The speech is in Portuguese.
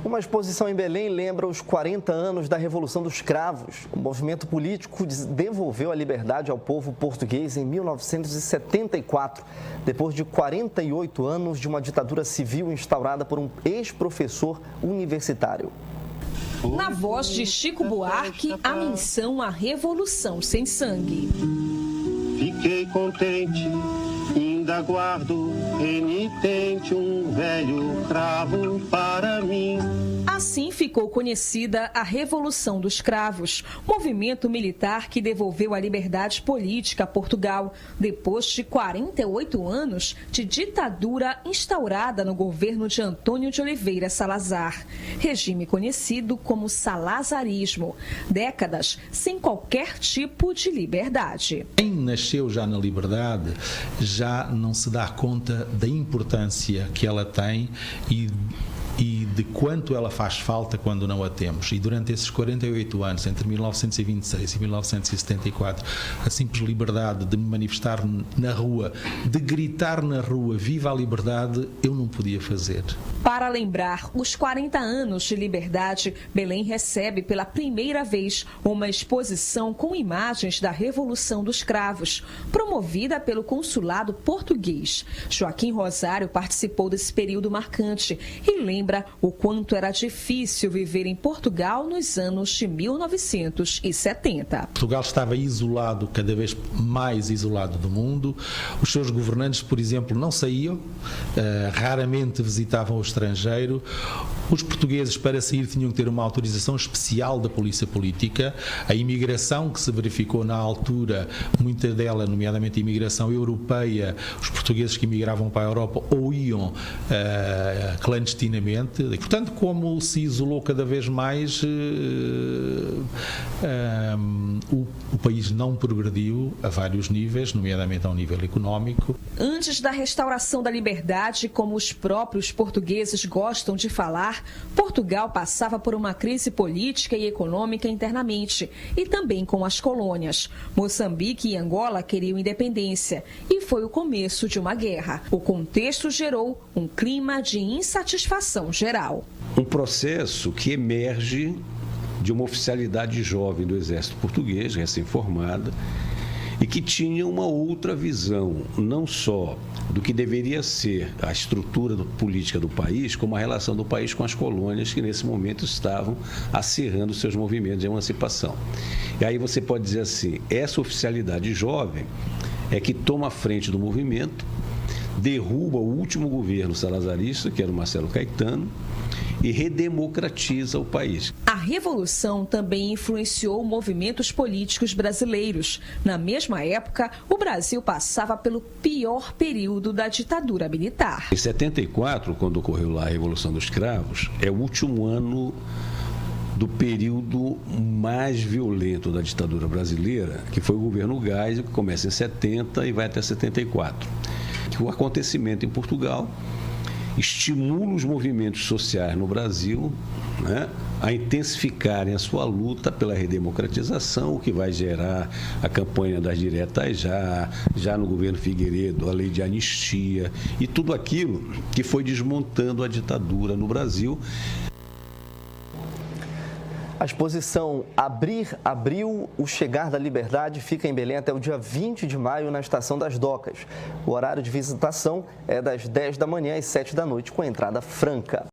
Uma exposição em Belém lembra os 40 anos da Revolução dos Cravos. O movimento político devolveu a liberdade ao povo português em 1974, depois de 48 anos de uma ditadura civil instaurada por um ex-professor universitário. Na voz de Chico Buarque, a menção à Revolução Sem Sangue. Fiquei contente, ainda guardo renitente um velho cravo para mim. Assim ficou conhecida a Revolução dos Cravos, movimento militar que devolveu a liberdade política a Portugal, depois de 48 anos de ditadura instaurada no governo de Antônio de Oliveira Salazar. Regime conhecido como salazarismo, décadas sem qualquer tipo de liberdade. Quem nasceu já na liberdade já não se dá conta da importância que ela tem e de quanto ela faz falta quando não a temos. E durante esses 48 anos, entre 1926 e 1974, a simples liberdade de me manifestar na rua, de gritar na rua, viva a liberdade, eu não podia fazer. Para lembrar os 40 anos de liberdade, Belém recebe pela primeira vez uma exposição com imagens da Revolução dos Cravos, promovida pelo Consulado Português. Joaquim Rosário participou desse período marcante e lembra o quanto era difícil viver em Portugal nos anos de 1970. Portugal estava isolado, cada vez mais isolado do mundo. Os seus governantes, por exemplo, não saíam, raramente visitavam o estrangeiro. Os portugueses, para sair, tinham que ter uma autorização especial da polícia política. A imigração que se verificou na altura, muita dela, nomeadamente a imigração europeia, os portugueses que imigravam para a Europa ou iam clandestinamente. E, portanto, como se isolou cada vez mais, o país não progrediu a vários níveis, nomeadamente ao nível económico. Antes da restauração da liberdade, como os próprios portugueses gostam de falar, Portugal passava por uma crise política e econômica internamente e também com as colônias. Moçambique e Angola queriam independência e foi o começo de uma guerra. O contexto gerou um clima de insatisfação geral. Um processo que emerge de uma oficialidade jovem do Exército Português, recém-formada, e que tinha uma outra visão, não só do que deveria ser a estrutura política do país, como a relação do país com as colônias que nesse momento estavam acirrando seus movimentos de emancipação. E aí você pode dizer assim, essa oficialidade jovem é que toma a frente do movimento, derruba o último governo salazarista, que era o Marcelo Caetano, e redemocratiza o país. A Revolução também influenciou movimentos políticos brasileiros. Na mesma época, o Brasil passava pelo pior período da ditadura militar. Em 74, quando ocorreu lá a Revolução dos Cravos, é o último ano do período mais violento da ditadura brasileira, que foi o governo Geisel, que começa em 70 e vai até 74. O acontecimento em Portugal estimula os movimentos sociais no Brasil, né, a intensificarem a sua luta pela redemocratização, o que vai gerar a campanha das diretas já no governo Figueiredo, a lei de anistia e tudo aquilo que foi desmontando a ditadura no Brasil. A exposição Abril, o Chegar da Liberdade fica em Belém até o dia 20 de maio na Estação das Docas. O horário de visitação é das 10 da manhã às 7 da noite, com entrada franca.